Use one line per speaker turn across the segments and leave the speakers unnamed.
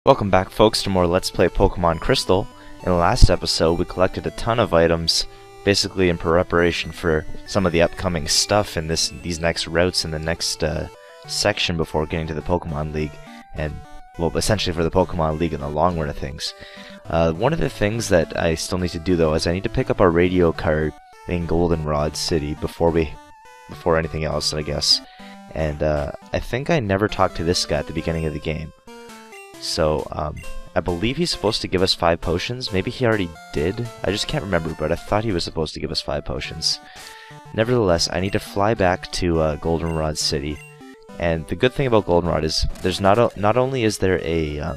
Welcome back, folks, to more Let's Play Pokemon Crystal. In the last episode, we collected a ton of items, basically in preparation for some of the upcoming stuff in these next routes in the next section before getting to the Pokemon League, and, well, essentially for the Pokemon League in the long run of things. One of the things that I still need to do, though, is I need to pick up our radio card in Goldenrod City before anything else, I guess. And I think I never talked to this guy at the beginning of the game. So, I believe he's supposed to give us 5 potions. Maybe he already did. I just can't remember, but I thought he was supposed to give us 5 potions. Nevertheless, I need to fly back to Goldenrod City. And the good thing about Goldenrod is there's not only is there a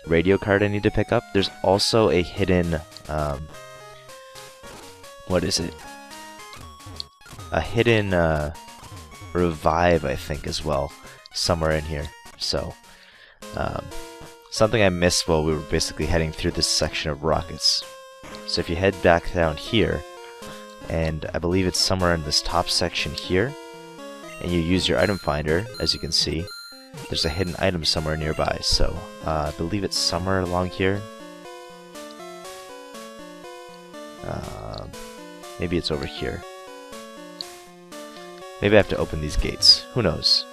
radio card I need to pick up, there's also a hidden what is it? A hidden revive, I think, as well, somewhere in here. So, something I missed while we were basically heading through this section of rockets. So if you head back down here, and I believe it's somewhere in this top section here, and you use your item finder, as you can see, there's a hidden item somewhere nearby. So I believe it's somewhere along here. Maybe it's over here. Maybe I have to open these gates. Who knows?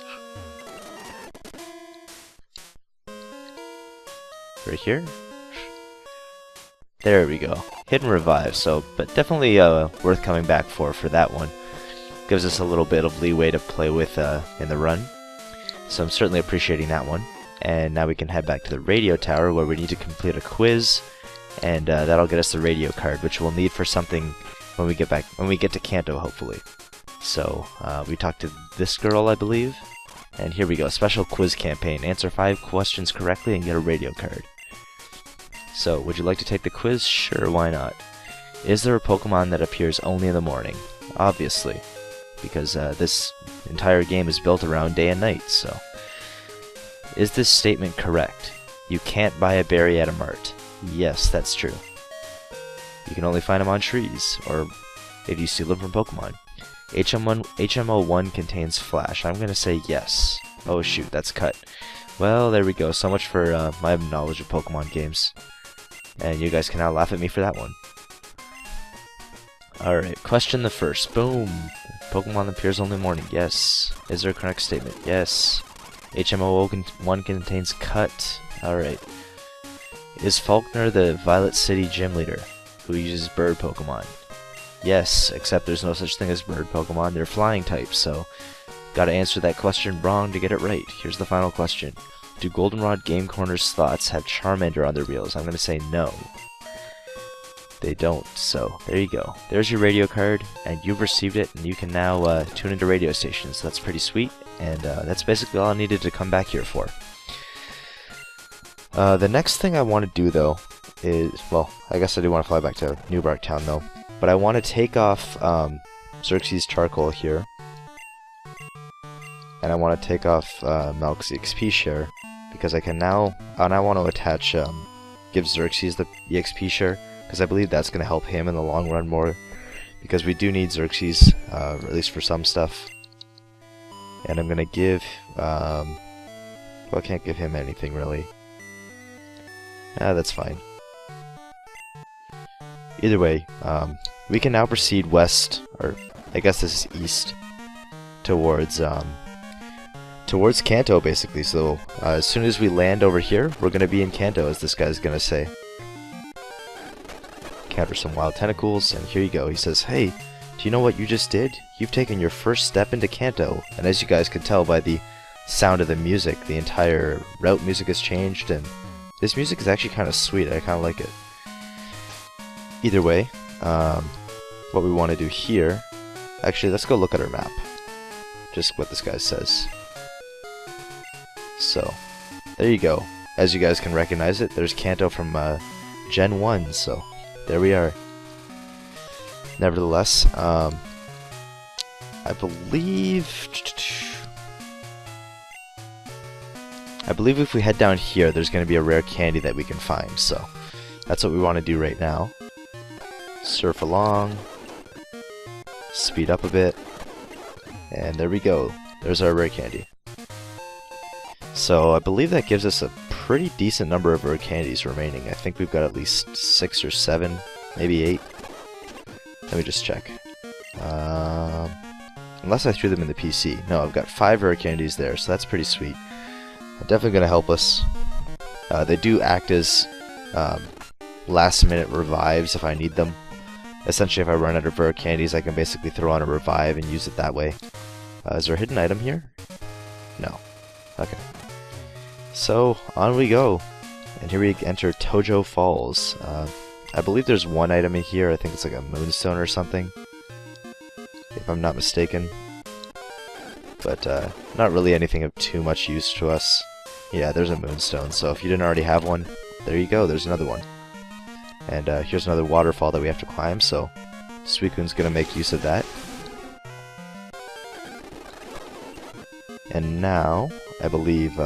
Right here? There we go. Hidden revive, but definitely worth coming back for that one. Gives us a little bit of leeway to play with in the run. So I'm certainly appreciating that one. And now we can head back to the radio tower where we need to complete a quiz, and that'll get us the radio card, which we'll need for something when we get to Kanto, hopefully. So we talked to this girl, I believe. And here we go, special quiz campaign. Answer 5 questions correctly and get a radio card. So, would you like to take the quiz? Sure, why not? Is there a Pokemon that appears only in the morning? Obviously, because this entire game is built around day and night, so. Is this statement correct? You can't buy a berry at a mart. Yes, that's true. You can only find them on trees, or if you steal them from Pokemon. HMO1 contains Flash. I'm gonna say yes. Oh shoot, that's cut. Well, there we go. So much for my knowledge of Pokemon games. And you guys can now laugh at me for that one. Alright, question the first. Boom! Pokemon appears only in the morning. Yes. Is there a correct statement? Yes. HMO1 contains cut. Alright. Is Faulkner the Violet City gym leader who uses bird Pokemon? Yes, except there's no such thing as bird Pokemon, they're flying types, so gotta answer that question wrong to get it right. Here's the final question. Do Goldenrod Game Corner's thoughts have Charmander on their reels? I'm gonna say no. They don't, so there you go. There's your radio card, and you've received it, and you can now tune into radio stations. So that's pretty sweet, and that's basically all I needed to come back here for. The next thing I want to do, though, is, well, I guess I do want to fly back to Newbark Town, though. But I want to take off Xerxes Charcoal here. And I want to take off Malk's EXP share. Because I can now... And I want to attach... give Xerxes the EXP share. Because I believe that's going to help him in the long run more. Because we do need Xerxes, at least for some stuff. And I'm going to give... well, I can't give him anything, really. That's fine. Either way, we can now proceed west, or I guess this is east, towards Kanto, basically. So as soon as we land over here, we're gonna be in Kanto, as this guy's gonna say. Encounter some wild tentacles, and here you go. He says, "Hey, do you know what you just did? You've taken your first step into Kanto." And as you guys can tell by the sound of the music, the entire route music has changed, and this music is actually kind of sweet. I kind of like it. Either way, what we want to do here... Actually, let's go look at our map. Just what this guy says. So, there you go. As you guys can recognize it, there's Kanto from Gen 1, so there we are. Nevertheless, I believe if we head down here, there's going to be a rare candy that we can find, so that's what we want to do right now. Surf along, speed up a bit, and there we go. There's our rare candy. So I believe that gives us a pretty decent number of Bird Candies remaining. I think we've got at least 6 or 7, maybe 8. Let me just check. Unless I threw them in the PC. No, I've got 5 Bird Candies there, so that's pretty sweet. Definitely going to help us. They do act as last minute revives if I need them. Essentially, if I run out of Bird Candies, I can basically throw on a revive and use it that way. Is there a hidden item here? No. Okay. So, on we go. And here we enter Tojo Falls. I believe there's one item in here. I think it's like a moonstone or something, if I'm not mistaken. But not really anything of too much use to us. Yeah, there's a moonstone, so if you didn't already have one, there you go, there's another one. And here's another waterfall that we have to climb, so Suicune's gonna make use of that. And now, I believe,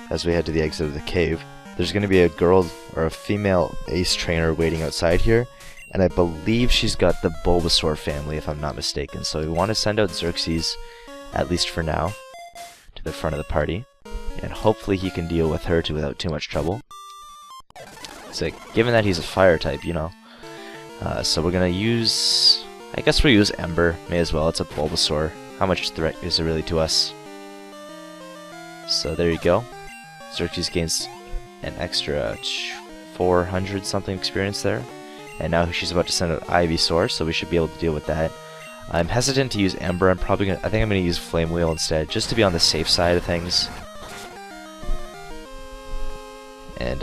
as we head to the exit of the cave, there's gonna be a girl, or a female ace trainer waiting outside here, and I believe she's got the Bulbasaur family, if I'm not mistaken. So we want to send out Xerxes, at least for now, to the front of the party, and hopefully he can deal with her without too much trouble. So, given that he's a fire type, you know. So we're gonna use, I guess we'll use Ember, may as well, it's a Bulbasaur. How much threat is it really to us? So there you go. Xerxes gains an extra 400 something experience there. And now she's about to send out Ivysaur, so we should be able to deal with that. I'm hesitant to use Ember. I think I'm gonna use Flame Wheel instead, just to be on the safe side of things. And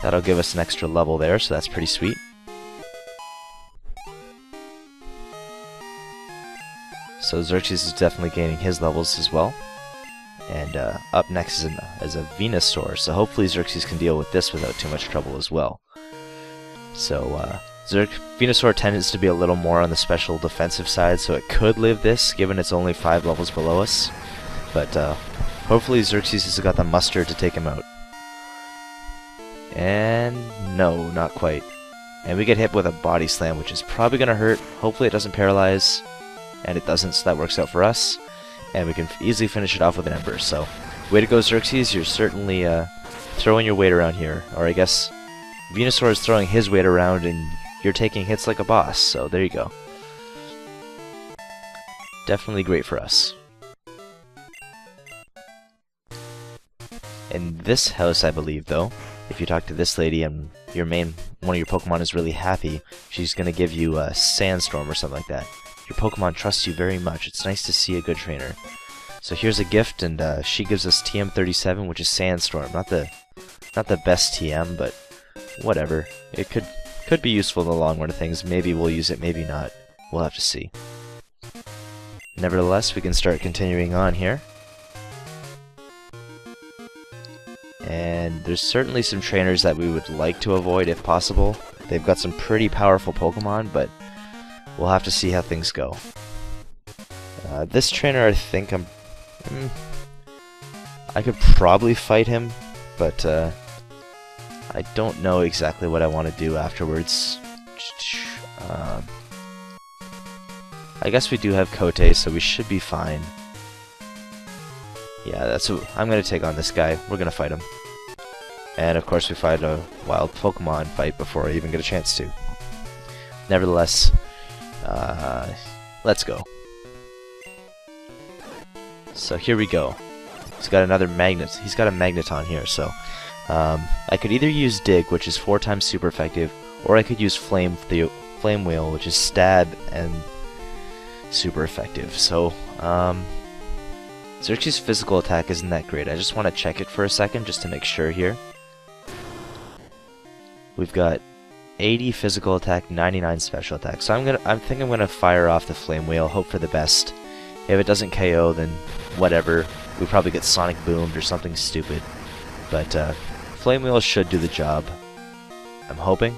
that'll give us an extra level there, so that's pretty sweet. So Xerxes is definitely gaining his levels as well. And up next is a Venusaur, so hopefully Xerxes can deal with this without too much trouble as well. So Venusaur tends to be a little more on the special defensive side, so it could live this, given it's only 5 levels below us. But hopefully Xerxes has got the muster to take him out. And no, not quite. And we get hit with a body slam, which is probably going to hurt. Hopefully it doesn't paralyze, and it doesn't, so that works out for us. And we can easily finish it off with an Ember. So, way to go, Xerxes. You're certainly throwing your weight around here. Or I guess Venusaur is throwing his weight around, and you're taking hits like a boss. So, there you go. Definitely great for us. In this house, I believe, though, if you talk to this lady and one of your Pokemon is really happy, she's going to give you a Sandstorm or something like that. Your Pokemon trusts you very much. It's nice to see a good trainer. So here's a gift, and she gives us TM37, which is Sandstorm. Not the best TM, but whatever. It could be useful in the long run of things. Maybe we'll use it, maybe not. We'll have to see. Nevertheless, we can start continuing on here. And there's certainly some trainers that we would like to avoid if possible. They've got some pretty powerful Pokemon, but we'll have to see how things go. This trainer, I think I could probably fight him, but I don't know exactly what I want to do afterwards. I guess we do have Kote, so we should be fine. Yeah, that's who I'm gonna take on this guy. We're gonna fight him. And of course we fight a wild Pokemon fight before I even get a chance to. Nevertheless, let's go. So here we go. He's got another magnet. He's got a Magneton here, so I could either use Dig, which is 4 times super effective, or I could use Flame Wheel, which is stab and super effective. So Xerxes' physical attack isn't that great. I just want to check it for a second just to make sure here. We've got 80 physical attack, 99 special attack. So I think I'm gonna fire off the Flame Wheel, hope for the best. If it doesn't KO, then whatever. We probably get Sonic Boomed or something stupid. But Flame Wheel should do the job. I'm hoping.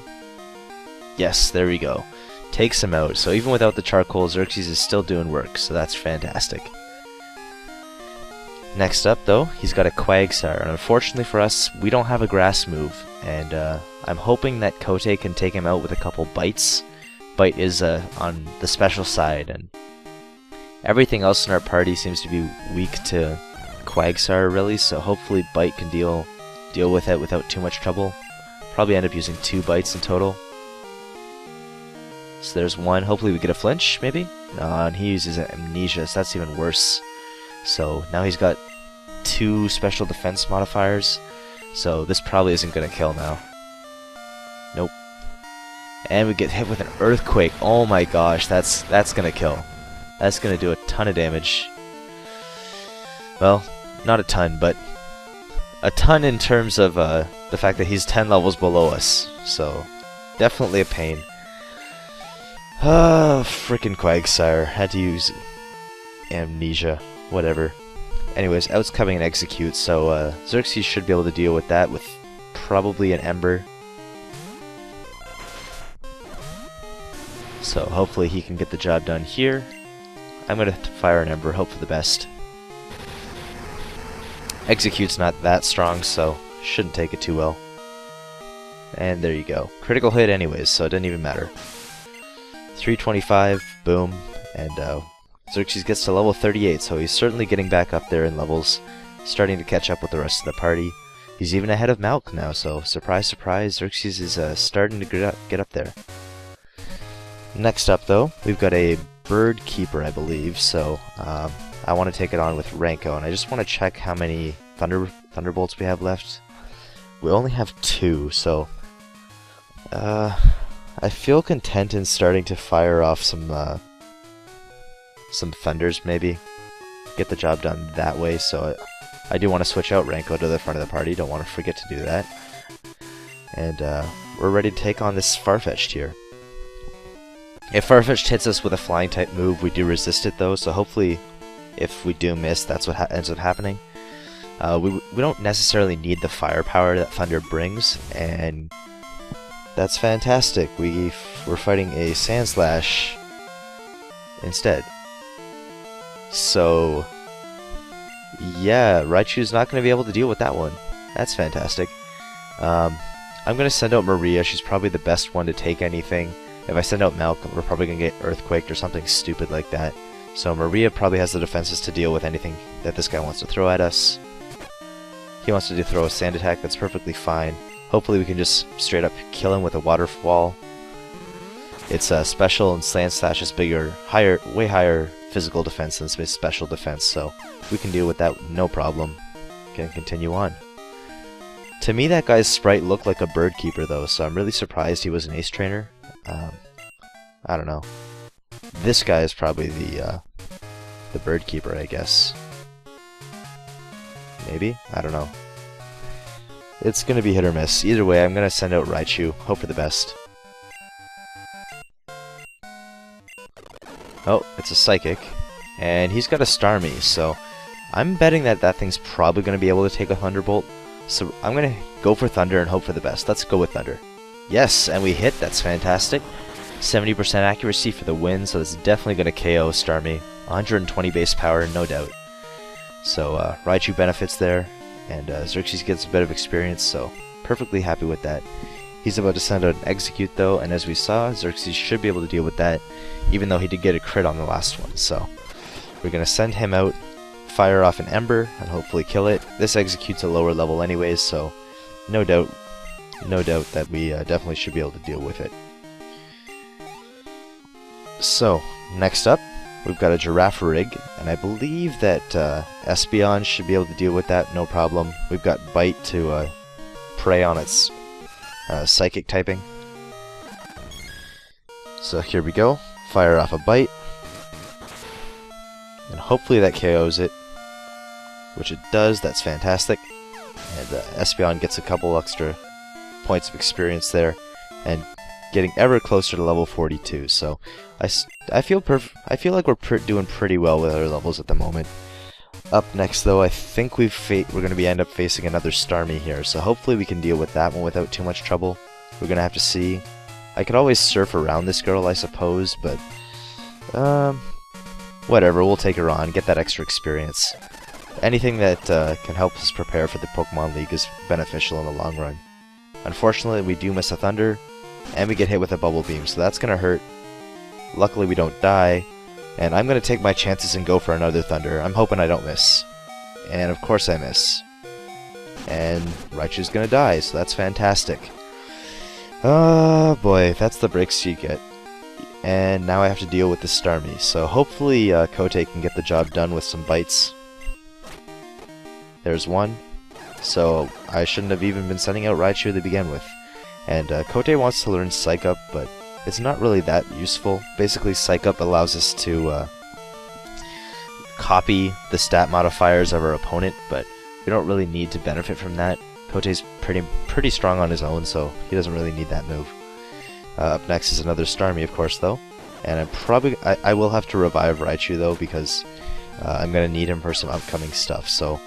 Yes, there we go. Takes him out. So even without the charcoal, Xerxes is still doing work. So that's fantastic. Next up, though, he's got a Quagsire, and unfortunately for us, we don't have a grass move, and I'm hoping that Kote can take him out with a couple bites. Bite is on the special side, and everything else in our party seems to be weak to Quagsire, really, so hopefully Bite can deal deal with it without too much trouble. Probably end up using 2 bites in total. So there's one. Hopefully we get a flinch, maybe? No, and he uses amnesia, so that's even worse. So now he's got 2 special defense modifiers. So this probably isn't going to kill now. Nope. And we get hit with an earthquake. Oh my gosh, that's going to kill. That's going to do a ton of damage. Well, not a ton, but a ton in terms of the fact that he's 10 levels below us. So definitely a pain. Frickin' Quagsire. Had to use amnesia. Whatever. Anyways, Out's coming and execute, so Xerxes should be able to deal with that with probably an Ember. So hopefully he can get the job done here. I'm going to fire an Ember, hope for the best. Execute's not that strong, so shouldn't take it too well. And there you go. Critical hit anyways, so it didn't even matter. 325, boom, and Xerxes gets to level 38, so he's certainly getting back up there in levels, starting to catch up with the rest of the party. He's even ahead of Malk now, so surprise, surprise, Xerxes is starting to get up there. Next up, though, we've got a Bird Keeper, I believe, so I want to take it on with Ranko, and I just want to check how many Thunderbolts we have left. We only have 2, so I feel content in starting to fire off some Thunders, maybe. Get the job done that way, so I do want to switch out Ranko to the front of the party, don't want to forget to do that. And we're ready to take on this Farfetch'd here. If Farfetch'd hits us with a flying type move, we do resist it though, so hopefully if we do miss, that's what ends up happening. We don't necessarily need the firepower that Thunder brings, and that's fantastic. We're fighting a Sandslash instead. So yeah, Raichu's not going to be able to deal with that one. That's fantastic. I'm going to send out Maria. She's probably the best one to take anything. If I send out Malcolm, we're probably going to get Earthquaked or something stupid like that. So Maria probably has the defenses to deal with anything that this guy wants to throw at us. He wants to throw a sand attack, that's perfectly fine. Hopefully we can just straight up kill him with a waterfall. It's special, and Sandslash is bigger, way higher physical defense than special defense, so we can deal with that no problem. Can continue on. To me, that guy's sprite looked like a Bird Keeper though, so I'm really surprised he was an Ace Trainer. I don't know. This guy is probably the Bird Keeper, I guess. Maybe? I don't know. It's gonna be hit or miss. Either way, I'm gonna send out Raichu. Hope for the best. Oh, it's a Psychic. And he's got a Starmie, so I'm betting that that thing's probably gonna be able to take a Thunderbolt. So I'm gonna go for Thunder and hope for the best. Let's go with Thunder. Yes, and we hit. That's fantastic. 70% accuracy for the win, so that's definitely going to KO Starmie. 120 base power, no doubt. So Raichu benefits there, and Xerxes gets a bit of experience, so perfectly happy with that. He's about to send out an Execute though, and as we saw, Xerxes should be able to deal with that, even though he did get a crit on the last one. So we're going to send him out, fire off an Ember, and hopefully kill it. This Executes a lower level anyways, so no doubt that we definitely should be able to deal with it. So, next up, we've got a Giraffe Rig, and I believe that Espeon should be able to deal with that, no problem. We've got Bite to prey on its Psychic typing. So here we go, fire off a Bite, and hopefully that KOs it, which it does. That's fantastic. And Espeon gets a couple extra points of experience there, and getting ever closer to level 42. So I feel like we're doing pretty well with our levels at the moment. Up next, though, I think we're going to end up facing another Starmie here. So hopefully we can deal with that one without too much trouble. We're going to have to see. I could always surf around this girl, I suppose, but whatever. We'll take her on, get that extra experience. Anything that can help us prepare for the Pokemon League is beneficial in the long run. Unfortunately, we do miss a Thunder, and we get hit with a Bubble Beam, so that's going to hurt. Luckily, we don't die, and I'm going to take my chances and go for another Thunder. I'm hoping I don't miss. And of course I miss. and Raichu's gonna die, so that's fantastic. Oh boy, that's the breaks you get. And now I have to deal with the Starmie, so hopefully Kote can get the job done with some bites. There's one. So I shouldn't have even been sending out Raichu to begin with. And Kote wants to learn Psych Up, but it's not really that useful. Basically, Psych Up allows us to copy the stat modifiers of our opponent, but we don't really need to benefit from that. Kote's pretty strong on his own, so he doesn't really need that move. Up next is another Starmie, of course, though. And I will have to revive Raichu, though, because I'm going to need him for some upcoming stuff. So,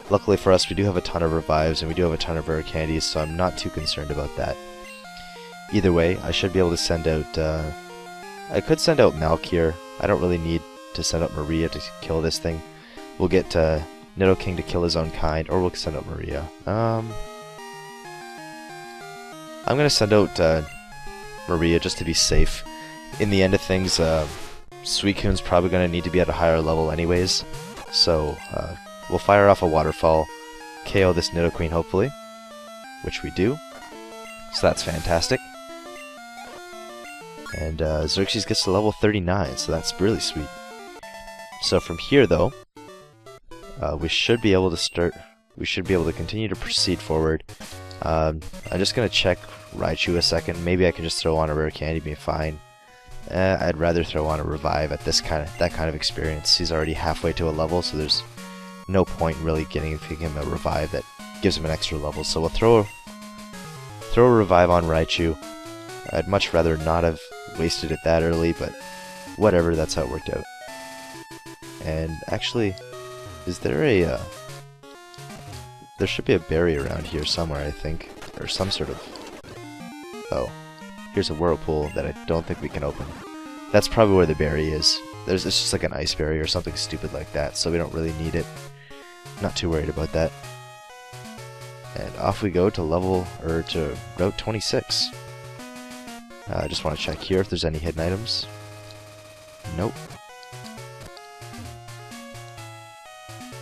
luckily for us, we do have a ton of revives, and we do have a ton of rare candies, so I'm not too concerned about that. Either way, I should be able to send out... I could send out Malkier. I don't really need to send out Maria to kill this thing. We'll get Nidoking to kill his own kind, or we'll send out Maria. I'm going to send out... Maria just to be safe. In the end of things, Suicune's probably going to need to be at a higher level anyways, so we'll fire off a Waterfall, KO this Nidoqueen hopefully, which we do, so that's fantastic. And Xerxes gets to level 39, so that's really sweet. So from here though, we should be able to continue to proceed forward. I'm just going to check Raichu a second. Maybe I can just throw on a rare candy, be fine. I'd rather throw on a revive at that kind of experience. He's already halfway to a level, so there's no point really giving him a revive that gives him an extra level. So we'll throw a revive on Raichu. I'd much rather not have wasted it that early, but whatever, that's how it worked out. And actually, is there a... there should be a berry around here somewhere, I think. Or some sort of... Oh. Here's a whirlpool that I don't think we can open. That's probably where the berry is. It's just like an ice berry or something stupid like that, so we don't really need it. Not too worried about that. And off we go to Route 26. I just want to check here if there's any hidden items. Nope.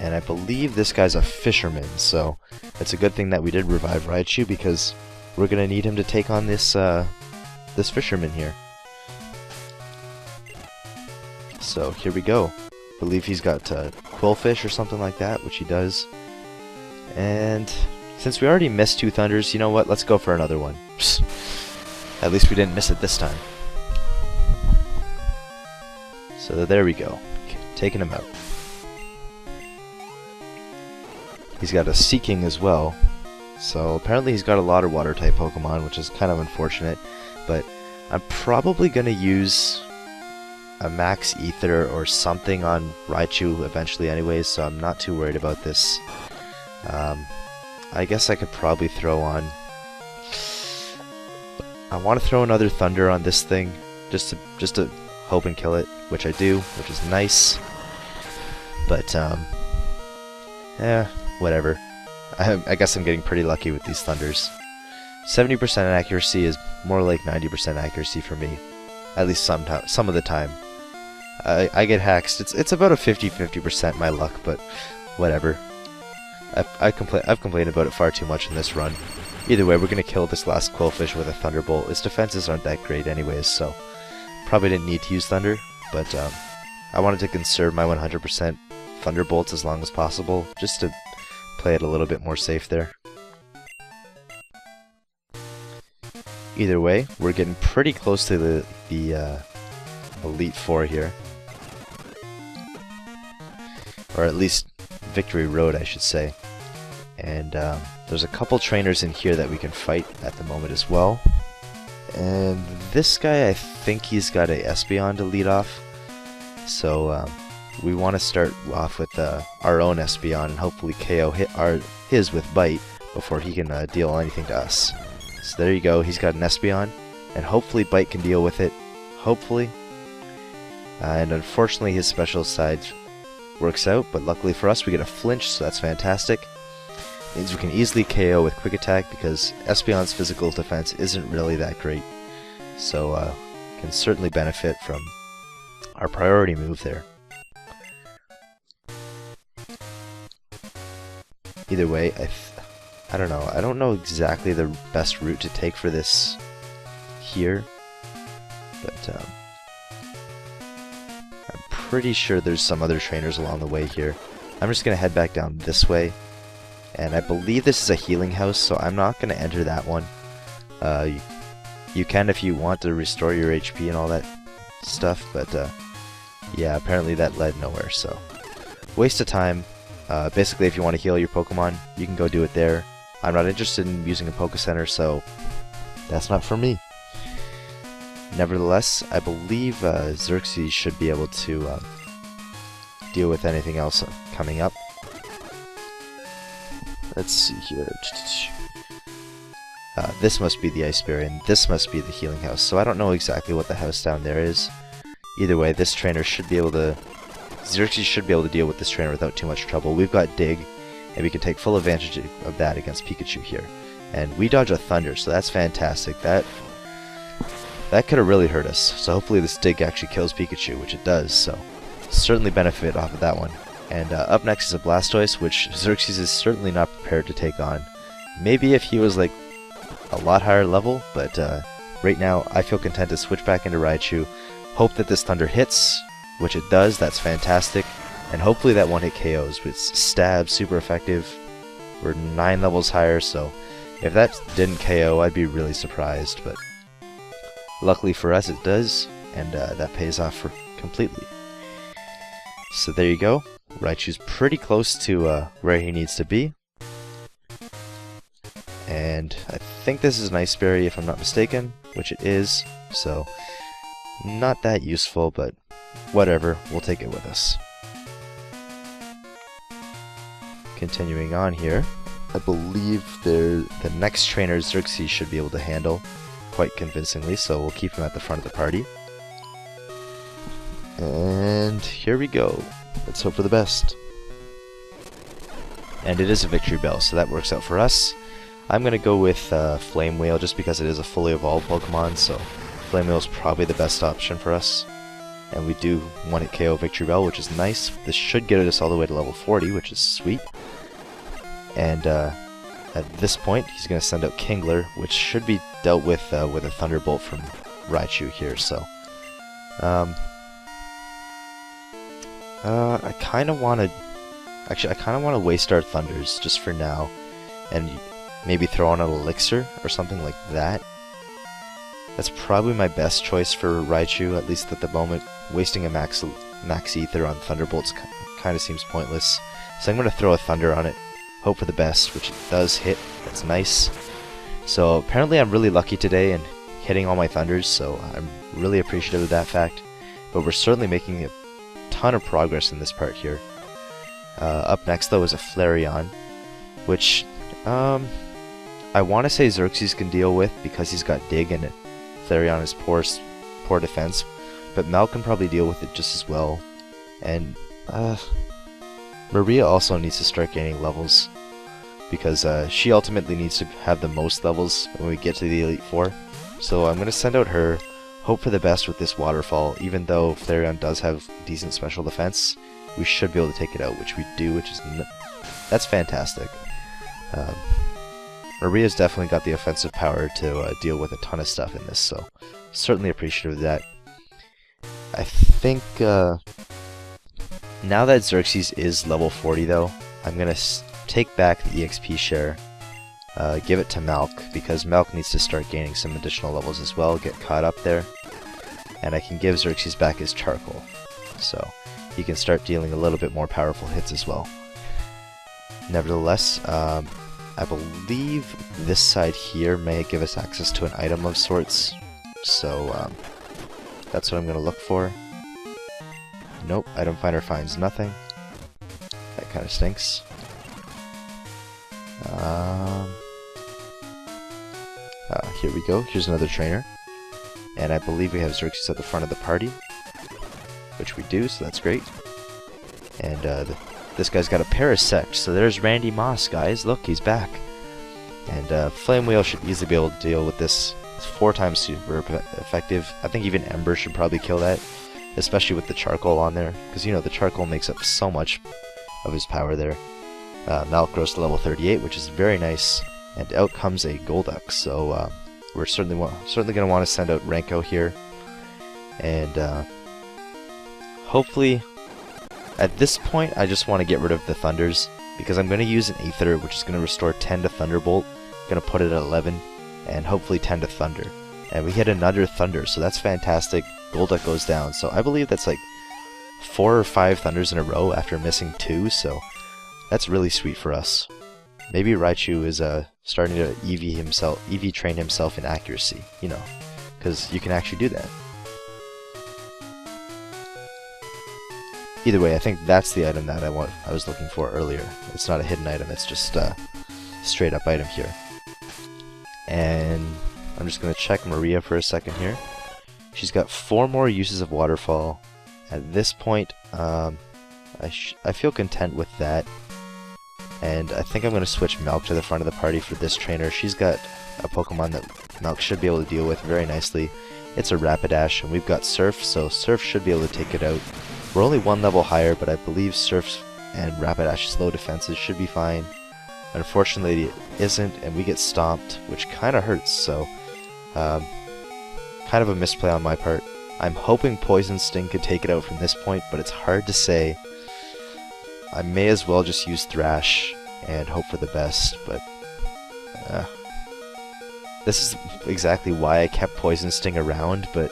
And I believe this guy's a fisherman, so it's a good thing that we did revive Raichu, because we're gonna need him to take on this this fisherman here. So here we go. I believe he's got Quillfish or something like that, which he does. And since we already missed 2 Thunders, you know what? Let's go for another one. At least we didn't miss it this time. So there we go. Okay, taking him out. He's got a Seeking as well, so apparently he's got a lot of water-type Pokemon, which is kind of unfortunate, but I'm probably going to use a Max Ether or something on Raichu eventually anyways, so I'm not too worried about this. I guess I could probably throw on... I want to throw another Thunder on this thing, just to hope and kill it, which I do, which is nice, but whatever. I guess I'm getting pretty lucky with these Thunders. 70% accuracy is more like 90% accuracy for me. At least some of the time. I get hacks. It's about a 50-50% my luck, but whatever. I've complained about it far too much in this run. Either way, we're going to kill this last Quillfish with a Thunderbolt. Its defenses aren't that great anyways, so probably didn't need to use Thunder, but I wanted to conserve my 100% Thunderbolts as long as possible, just to play it a little bit more safe there. Either way, we're getting pretty close to the Elite Four here. Or at least Victory Road, I should say. And there's a couple trainers in here that we can fight at the moment as well. And this guy, I think he's got a Espeon to lead off. So we want to start off with our own Espeon and hopefully KO his with Bite before he can deal anything to us. So there you go, he's got an Espeon, and hopefully Bite can deal with it. Hopefully. And unfortunately his special side works out, but luckily for us we get a flinch, so that's fantastic. Means we can easily KO with Quick Attack because Espeon's physical defense isn't really that great. So can certainly benefit from our priority move there. Either way, I don't know. I don't know exactly the best route to take for this here, but I'm pretty sure there's some other trainers along the way here. I'm just going to head back down this way, and I believe this is a healing house, so I'm not going to enter that one. You can if you want to restore your HP and all that stuff, but yeah, apparently that led nowhere, so waste of time. Basically, if you want to heal your Pokemon, you can go do it there. I'm not interested in using a Pokecenter, so that's not for me. Nevertheless, I believe Xerxes should be able to deal with anything else coming up. Let's see here. This must be the Ice Berry, and this must be the healing house, so I don't know exactly what the house down there is. Either way, this trainer should be able to... Xerxes should be able to deal with this trainer without too much trouble. We've got Dig, and we can take full advantage of that against Pikachu here. And we dodge a Thunder, so that's fantastic. That could have really hurt us, so hopefully this Dig actually kills Pikachu, which it does, so certainly benefit off of that one. And up next is a Blastoise, which Xerxes is certainly not prepared to take on. Maybe if he was like a lot higher level, but right now I feel content to switch back into Raichu, hope that this Thunder hits, which it does. That's fantastic, and hopefully that one hit KOs with Stab, super effective. We're 9 levels higher, so if that didn't KO, I'd be really surprised, but luckily for us it does, and that pays off for completely. So there you go. Raichu's pretty close to where he needs to be. And I think this is an Ice Berry if I'm not mistaken, which it is, so not that useful, but whatever, we'll take it with us. Continuing on here, I believe the next trainer Xerxes should be able to handle quite convincingly, so we'll keep him at the front of the party. And here we go. Let's hope for the best. And it is a Victory Bell, so that works out for us. I'm going to go with Flame Whale just because it is a fully evolved Pokemon, so Flame Whale is probably the best option for us. And we do one-hit KO Victory Bell, which is nice. This should get us all the way to level 40, which is sweet. And at this point, he's going to send out Kingler, which should be dealt with a Thunderbolt from Raichu here, so... I kind of want to... Actually, I kind of want to waste our Thunders just for now, and maybe throw on an Elixir or something like that. That's probably my best choice for Raichu, at least at the moment. Wasting a Max Ether on Thunderbolts kind of seems pointless. So I'm going to throw a Thunder on it, hope for the best, which it does hit. That's nice. So apparently I'm really lucky today in hitting all my Thunders, so I'm really appreciative of that fact. But we're certainly making a ton of progress in this part here. Up next though is a Flareon, which I want to say Xerxes can deal with because he's got Dig and Flareon is poor defense, but Mal can probably deal with it just as well. And Maria also needs to start gaining levels because she ultimately needs to have the most levels when we get to the Elite Four. So I'm going to send out her, hope for the best with this Waterfall. Even though Flareon does have decent special defense, we should be able to take it out, which we do, which is that's fantastic. Maria's definitely got the offensive power to deal with a ton of stuff in this, so certainly appreciative of that. I think now that Xerxes is level 40 though, I'm going to take back the EXP share, give it to Malk, because Malk needs to start gaining some additional levels as well, get caught up there, and I can give Xerxes back his Charcoal, so he can start dealing a little bit more powerful hits as well. Nevertheless, I believe this side here may give us access to an item of sorts, so that's what I'm going to look for. Nope, item finder finds nothing. That kind of stinks. Here we go, here's another trainer. And I believe we have Xerxes at the front of the party, which we do, so that's great. And this guy's got a Parasect, so there's Randy Moss, guys. Look, he's back. And Flame Whale should easily be able to deal with this. It's 4 times super effective. I think even Ember should probably kill that, especially with the Charcoal on there, because you know the Charcoal makes up so much of his power there. Malk grows to level 38, which is very nice. And out comes a Golduck, so we're certainly going to want to send out Renko here. And hopefully, at this point, I just want to get rid of the Thunders, because I'm going to use an Aether, which is going to restore 10 to Thunderbolt. Going to put it at 11, and hopefully 10 to Thunder. And we hit another Thunder, so that's fantastic. Golduck goes down, so I believe that's like 4 or 5 Thunders in a row after missing 2, so that's really sweet for us. Maybe Raichu is starting to EV train himself in accuracy, you know, because you can actually do that. Either way, I think that's the item that I was looking for earlier. It's not a hidden item, it's just a straight up item here. And I'm just going to check Maria for a second here. She's got 4 more uses of Waterfall. At this point, I feel content with that. And I think I'm going to switch Malk to the front of the party for this trainer. She's got a Pokemon that Malk should be able to deal with very nicely. It's a Rapidash, and we've got Surf, so Surf should be able to take it out. We're only 1 level higher, but I believe Surf's and Rapidash's low defenses should be fine. Unfortunately, it isn't, and we get stomped, which kind of hurts, so kind of a misplay on my part. I'm hoping Poison Sting could take it out from this point, but it's hard to say. I may as well just use Thrash and hope for the best, but this is exactly why I kept Poison Sting around, but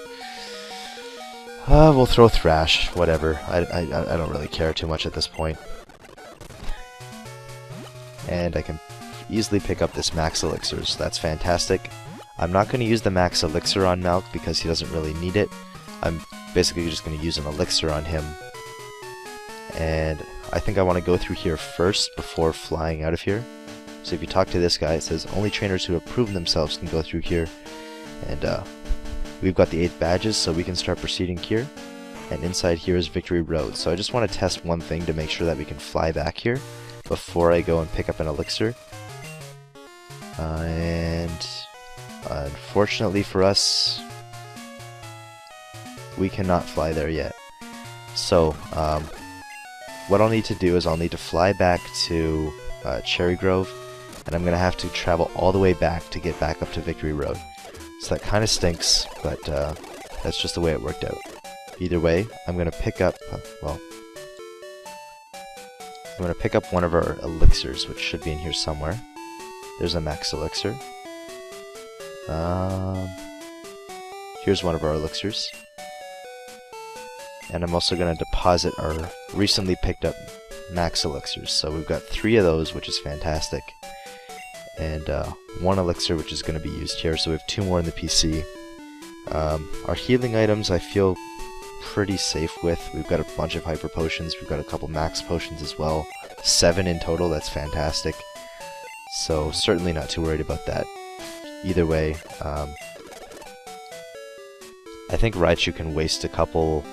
we'll throw Thrash, whatever. I don't really care too much at this point. And I can easily pick up this Max Elixir, so that's fantastic. I'm not going to use the Max Elixir on Malk because he doesn't really need it. I'm basically just going to use an Elixir on him. And I think I want to go through here first before flying out of here. So if you talk to this guy, it says only trainers who have proven themselves can go through here. And we've got the 8 badges, so we can start proceeding here. And inside here is Victory Road. So I just want to test one thing to make sure that we can fly back here before I go and pick up an Elixir. And unfortunately for us, we cannot fly there yet. So what I'll need to do is I'll need to fly back to Cherry Grove, and I'm going to have to travel all the way back to get back up to Victory Road. So that kind of stinks, but that's just the way it worked out. Either way, I'm going to pick up, I'm going to pick up one of our elixirs, which should be in here somewhere. There's a Max Elixir. Here's one of our elixirs. And I'm also going to deposit our recently picked up Max Elixirs. So we've got 3 of those, which is fantastic. And 1 elixir, which is going to be used here. So we have 2 more in the PC. Our healing items I feel pretty safe with. We've got a bunch of Hyper Potions. We've got a couple Max Potions as well. 7 in total, that's fantastic. So certainly not too worried about that. Either way, I think Raichu can waste a couple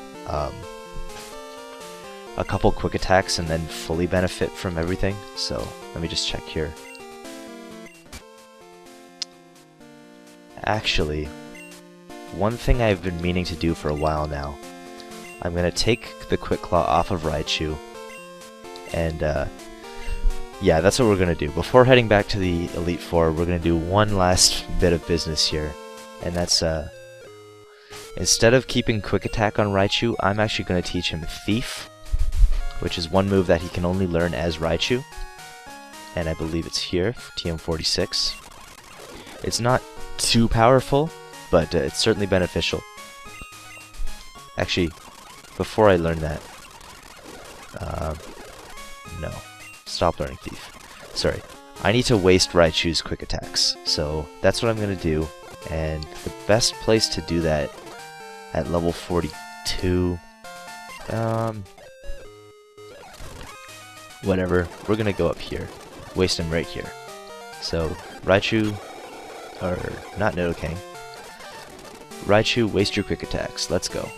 quick attacks and then fully benefit from everything. So let me just check here. Actually, one thing I've been meaning to do for a while now, I'm going to take the Quick Claw off of Raichu, and yeah, that's what we're going to do. Before heading back to the Elite Four, we're going to do one last bit of business here, and that's instead of keeping Quick Attack on Raichu, I'm actually going to teach him Thief, which is one move that he can only learn as Raichu, and I believe it's here, TM46. It's not too powerful, but it's certainly beneficial. Actually, before I learn that, no, stop learning Thief. Sorry, I need to waste Raichu's quick attacks, so that's what I'm going to do, and the best place to do that at level 42, whatever, we're going to go up here, waste him right here. So, Raichu, or not Nidoking, Raichu, waste your quick attacks, let's go.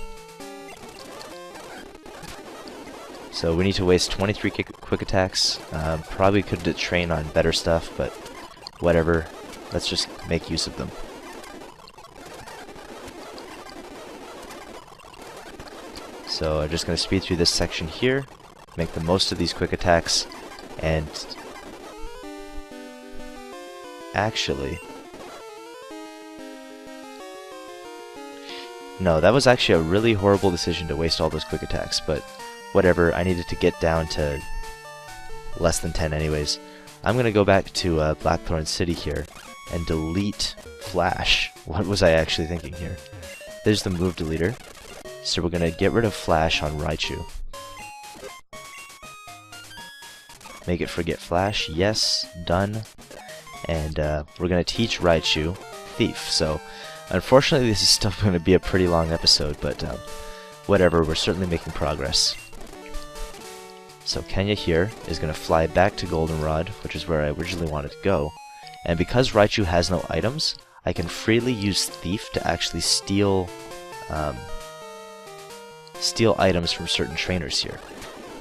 So we need to waste 23 quick attacks. Probably could train on better stuff, but whatever. Let's just make use of them. So I'm just going to speed through this section here, make the most of these quick attacks, And actually, no, that was actually a really horrible decision to waste all those quick attacks, but whatever, I needed to get down to less than 10 anyways. I'm gonna go back to Blackthorn City here and delete Flash. What was I actually thinking here? There's the move deleter. So we're gonna get rid of Flash on Raichu. Make it forget Flash. Yes, done. And we're gonna teach Raichu Thief. So unfortunately this is still gonna be a pretty long episode, but whatever, we're certainly making progress. So Kenya here is gonna fly back to Goldenrod, which is where I originally wanted to go. And because Raichu has no items, I can freely use Thief to actually steal items from certain trainers here.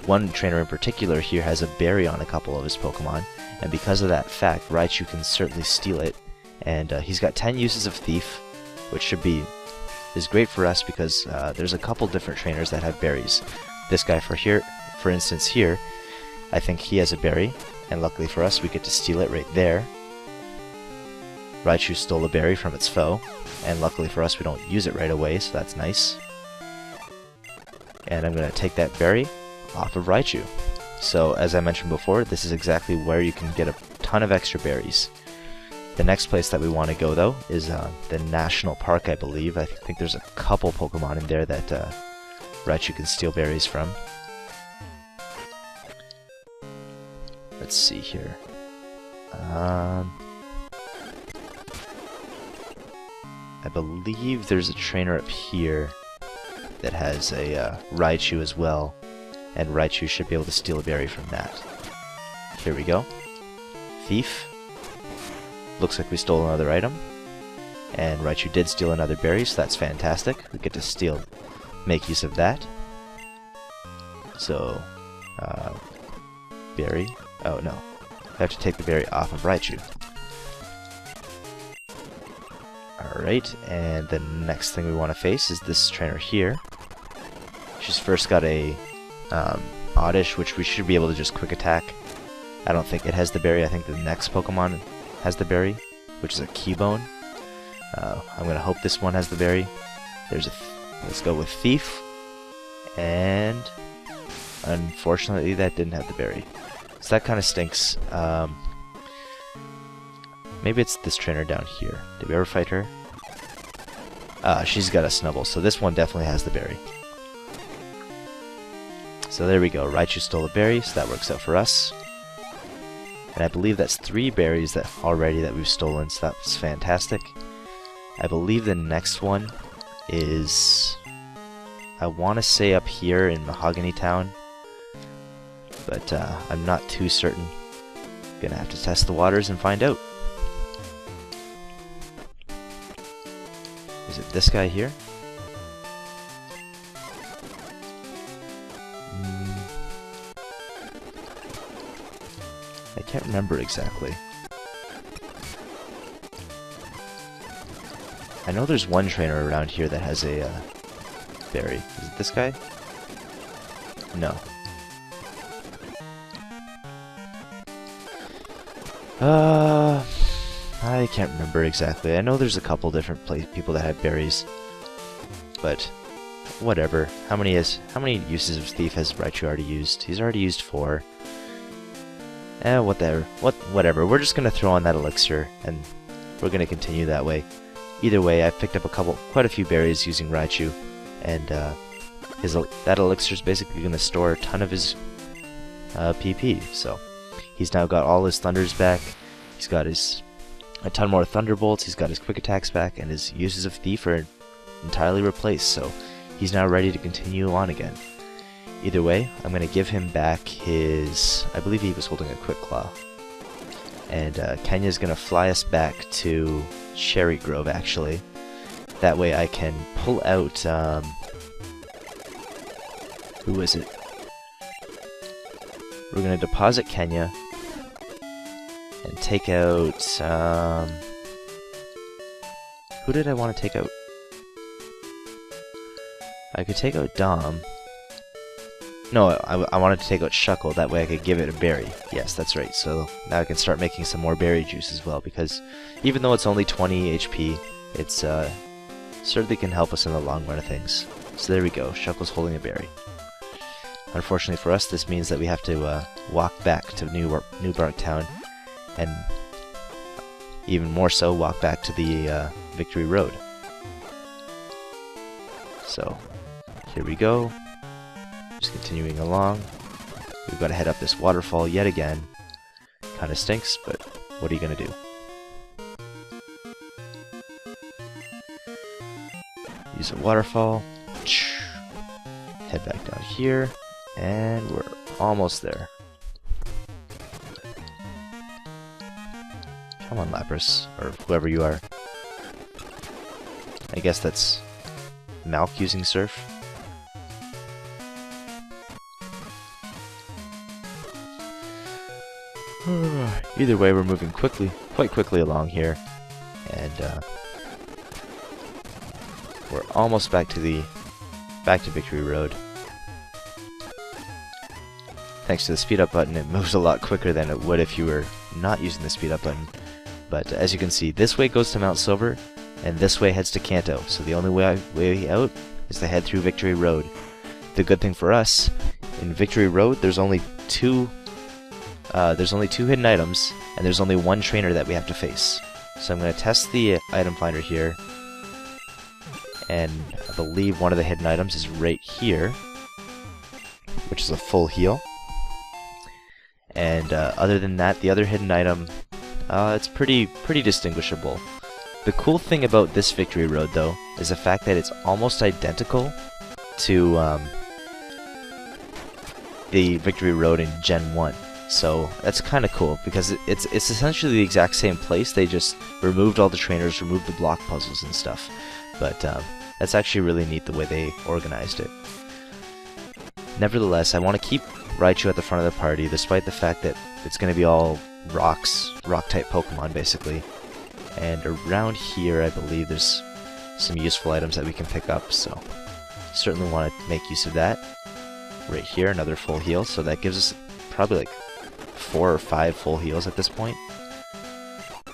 One trainer in particular here has a berry on a couple of his Pokemon, and because of that fact, Raichu can certainly steal it. And he's got 10 uses of Thief, which is great for us because there's a couple different trainers that have berries. This guy for instance here, I think he has a berry, and luckily for us, we get to steal it right there. Raichu stole a berry from its foe, and luckily for us, we don't use it right away, so that's nice. And I'm going to take that berry off of Raichu. So, as I mentioned before, this is exactly where you can get a ton of extra berries. The next place that we want to go, though, is the National Park, I believe. I think there's a couple Pokemon in there that Raichu can steal berries from. Let's see here. I believe there's a trainer up here that has a Raichu as well, and Raichu should be able to steal a berry from that. Here we go. Thief. Looks like we stole another item, and Raichu did steal another berry, so that's fantastic. We get to make use of that. So, berry. Oh no, I have to take the berry off of Raichu. Alright, and the next thing we want to face is this trainer here. She's first got a Oddish, which we should be able to just quick attack. I don't think it has the berry. I think the next Pokemon has the berry, which is a Keybone. I'm going to hope this one has the berry. Let's go with Thief. And unfortunately that didn't have the berry. So that kind of stinks. Maybe it's this trainer down here. Did we ever fight her? She's got a Snubble, so this one definitely has the berry. So there we go. Raichu stole a berry, so that works out for us. And I believe that's 3 berries that we've stolen, so that's fantastic. I believe the next one is, I want to say up here in Mahogany Town, but I'm not too certain. Gonna have to test the waters and find out. Is it this guy here? I can't remember exactly. I know there's one trainer around here that has a berry. Is it this guy? No. I can't remember exactly. I know there's a couple different people that have berries, but whatever. How many uses of Thief has Raichu already used? He's already used 4. Whatever. We're just gonna throw on that elixir, and we're gonna continue that way. Either way, I've picked up quite a few berries using Raichu, and that elixir is basically gonna store a ton of his PP. So he's now got all his thunders back. He's got a ton more thunderbolts. He's got his quick attacks back, and his uses of Thief are entirely replaced. So he's now ready to continue on again. Either way, I'm going to give him back his... I believe he was holding a Quick Claw. And Kenya's going to fly us back to Cherry Grove, actually. That way I can pull out... who is it? We're going to deposit Kenya and take out... who did I want to take out? I could take out Dom. No, I wanted to take out Shuckle, that way I could give it a berry. Yes, that's right. So now I can start making some more berry juice as well, because even though it's only 20 HP, it's certainly can help us in the long run of things. So there we go, Shuckle's holding a berry. Unfortunately for us, this means that we have to walk back to New Bark Town, and even more so, walk back to the Victory Road. So, here we go. Just continuing along. We've got to head up this waterfall yet again. Kinda stinks, but what are you gonna do? Use a waterfall. Head back down here, and we're almost there. Come on, Lapras, or whoever you are. I guess that's Malk using Surf. Either way, we're moving quite quickly along here, and we're almost back to Victory Road. Thanks to the speed up button, it moves a lot quicker than it would if you were not using the speed up button. But as you can see, this way goes to Mount Silver, and this way heads to Kanto. So the only way out is to head through Victory Road. The good thing for us, in Victory Road, there's only two hidden items, and there's only one trainer that we have to face. So I'm going to test the item finder here, and I believe one of the hidden items is right here, which is a full heal. And other than that, the other hidden item, it's pretty distinguishable. The cool thing about this Victory Road, though, is the fact that it's almost identical to the Victory Road in Gen 1. So that's kind of cool, because it's essentially the exact same place. They just removed all the trainers, removed the block puzzles and stuff. But that's actually really neat the way they organized it. Nevertheless, I want to keep Raichu at the front of the party, despite the fact that it's going to be all rock-type Pokemon, basically. And around here, I believe there's some useful items that we can pick up, so certainly want to make use of that. Right here, another full heal, so that gives us probably like 4 or 5 full heals at this point.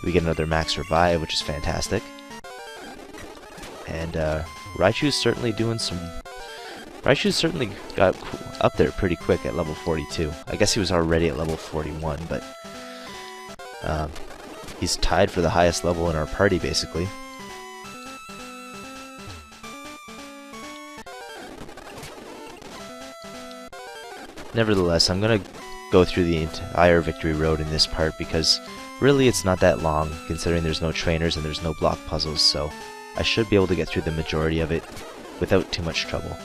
We get another max revive, which is fantastic. And Raichu's certainly got up there pretty quick at level 42. I guess he was already at level 41, but he's tied for the highest level in our party, basically. Nevertheless, I'm gonna go through the entire Victory Road in this part, because really it's not that long, considering there's no trainers and there's no block puzzles, so I should be able to get through the majority of it without too much trouble.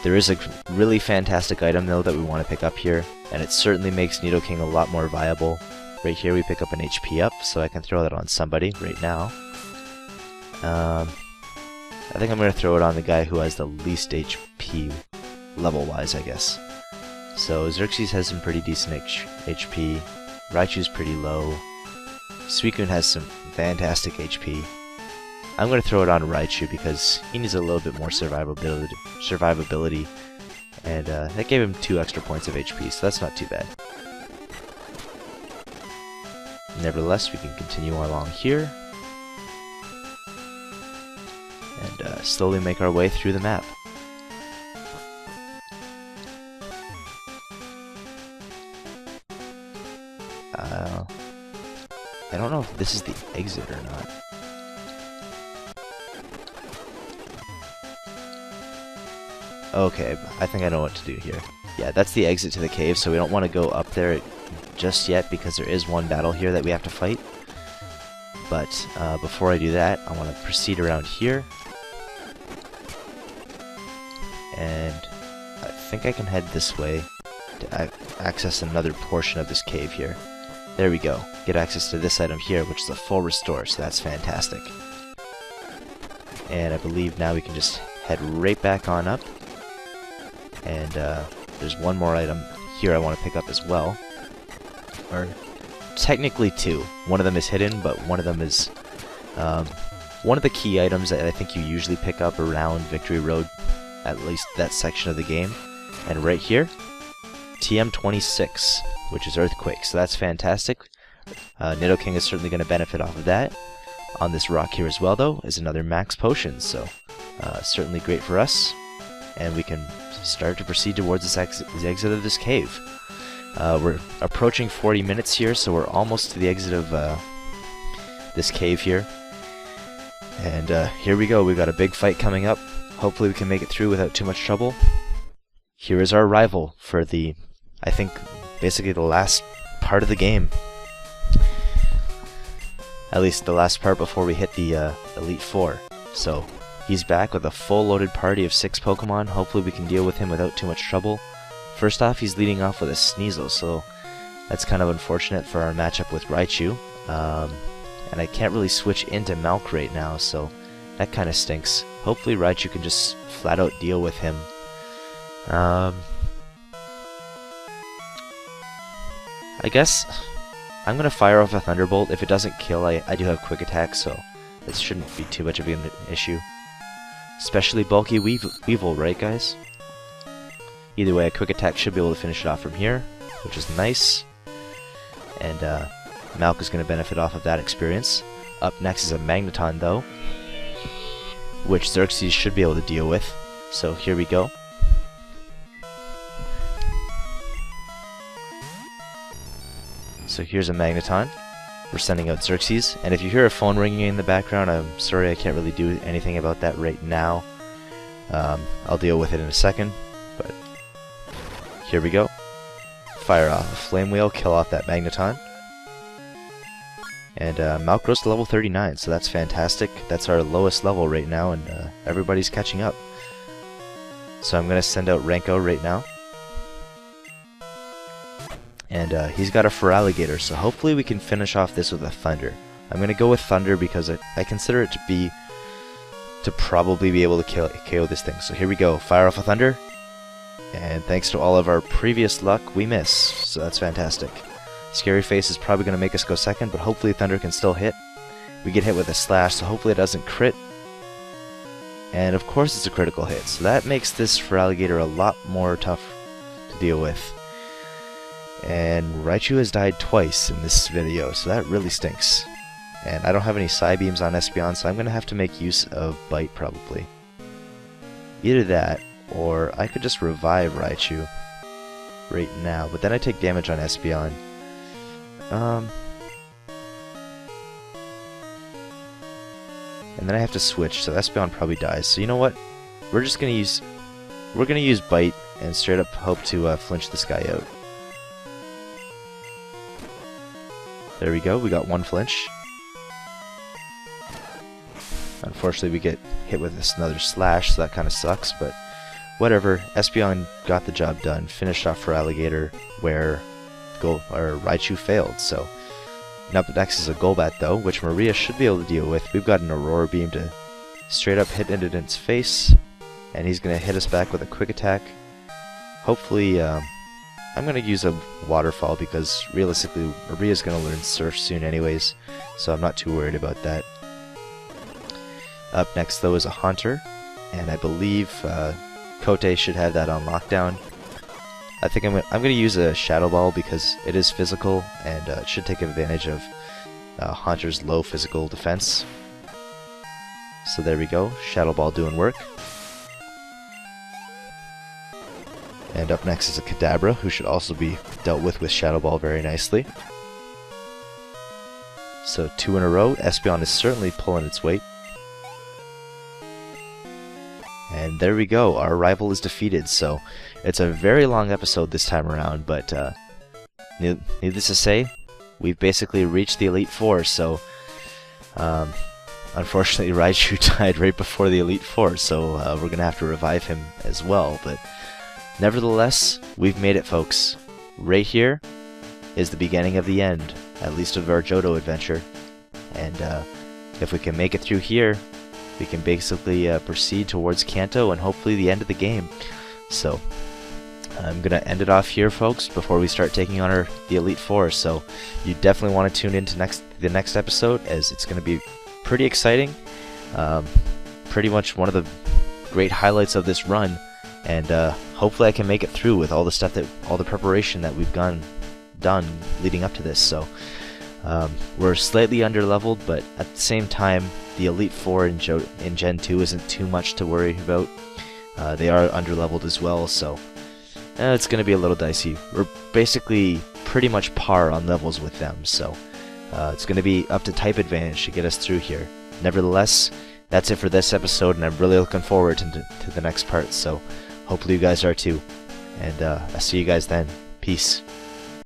There is a really fantastic item, though, that we want to pick up here, and it certainly makes Nidoking a lot more viable. Right here we pick up an HP up, so I can throw that on somebody right now. I think I'm going to throw it on the guy who has the least HP, level-wise, I guess. So Xerxes has some pretty decent HP, Raichu's pretty low, Suicune has some fantastic HP. I'm going to throw it on Raichu because he needs a little bit more survivability, and that gave him 2 extra points of HP, so that's not too bad. Nevertheless, we can continue along here, and slowly make our way through the map. I don't know if this is the exit or not. Okay, I think I know what to do here. Yeah, that's the exit to the cave, so we don't want to go up there just yet, because there is one battle here that we have to fight. But before I do that, I want to proceed around here. And I think I can head this way to access another portion of this cave here. There we go. Get access to this item here, which is a full restore, so that's fantastic. And I believe now we can just head right back on up. And there's one more item here I want to pick up as well. Or technically 2. One of them is hidden, but one of them is one of the key items that I think you usually pick up around Victory Road at least that section of the game. And right here, TM26, which is Earthquake, so that's fantastic. Nidoking is certainly going to benefit off of that. On this rock here as well, though, is another max potion, so certainly great for us. And we can start to proceed towards this exit of this cave. We're approaching 40 minutes here, so we're almost to the exit of this cave here. And here we go, we've got a big fight coming up. Hopefully we can make it through without too much trouble. Here is our rival for the, I think, basically the last part of the game. At least the last part before we hit the Elite Four. So he's back with a full loaded party of 6 Pokemon. Hopefully we can deal with him without too much trouble. First off, he's leading off with a Sneasel, so that's kind of unfortunate for our matchup with Raichu. And I can't really switch into Malk right now, so that kind of stinks. Hopefully Raichu can just flat out deal with him. I guess I'm going to fire off a Thunderbolt. If it doesn't kill, I do have Quick Attack, so it shouldn't be too much of an issue. Especially bulky Weevil, right guys? Either way, a Quick Attack should be able to finish it off from here, which is nice. And Malk is going to benefit off of that experience. Up next is a Magneton, though, which Xerxes should be able to deal with. So here we go. So here's a Magneton. We're sending out Xerxes, and if you hear a phone ringing in the background, I'm sorry, I can't really do anything about that right now. I'll deal with it in a second, but here we go. Fire off a Flame Wheel, kill off that Magneton. And Malk grows to level 39, so that's fantastic. That's our lowest level right now, and everybody's catching up. So I'm going to send out Renko right now. And he's got a Feraligatr, so hopefully we can finish off this with a Thunder. I'm going to go with Thunder because I consider it to probably be able to KO this thing. So here we go, fire off a Thunder. And thanks to all of our previous luck, we miss, so that's fantastic. Scary Face is probably going to make us go second, but hopefully Thunder can still hit. We get hit with a Slash, so hopefully it doesn't crit. And of course it's a critical hit, so that makes this Feraligatr a lot more tough to deal with. And Raichu has died twice in this video, so that really stinks. And I don't have any Psybeams on Espeon, so I'm going to have to make use of Bite probably. Either that, or I could just revive Raichu right now, but then I take damage on Espeon. And then I have to switch, so Espeon probably dies. So you know what? We're gonna use Bite and straight up hope to flinch this guy out. There we go, we got one flinch. Unfortunately we get hit with another Slash, so that kind of sucks, but whatever. Espeon got the job done, finished off Feraligatr where Raichu failed, so up next is a Golbat though, which Maria should be able to deal with. We've got an Aurora Beam to straight up hit into its face, and he's going to hit us back with a Quick Attack. Hopefully, I'm going to use a Waterfall because realistically Maria's going to learn Surf soon anyways, so I'm not too worried about that. Up next though is a Haunter, and I believe Kote should have that on lockdown. I think I'm going to use a Shadow Ball because it is physical and it should take advantage of Haunter's low physical defense. So there we go, Shadow Ball doing work. And up next is a Kadabra, who should also be dealt with Shadow Ball very nicely. So 2 in a row, Espeon is certainly pulling its weight. And there we go, our rival is defeated, so it's a very long episode this time around, but needless to say, we've basically reached the Elite Four, so unfortunately Raichu died right before the Elite Four, so we're going to have to revive him as well, but nevertheless, we've made it, folks. Right here is the beginning of the end, at least of our Johto adventure, and if we can make it through here, we can basically proceed towards Kanto and hopefully the end of the game. So I'm going to end it off here, folks, before we start taking on the Elite Four. So you definitely want to tune in to the next episode, as it's going to be pretty exciting. Pretty much one of the great highlights of this run, and hopefully I can make it through with all the preparation that we've done leading up to this. So we're slightly underleveled, but at the same time, the Elite Four in Gen 2 isn't too much to worry about. They are underleveled as well, so it's going to be a little dicey. We're basically pretty much par on levels with them, so it's going to be up to type advantage to get us through here. Nevertheless, that's it for this episode, and I'm really looking forward to the next part, so hopefully you guys are too. And I'll see you guys then. Peace.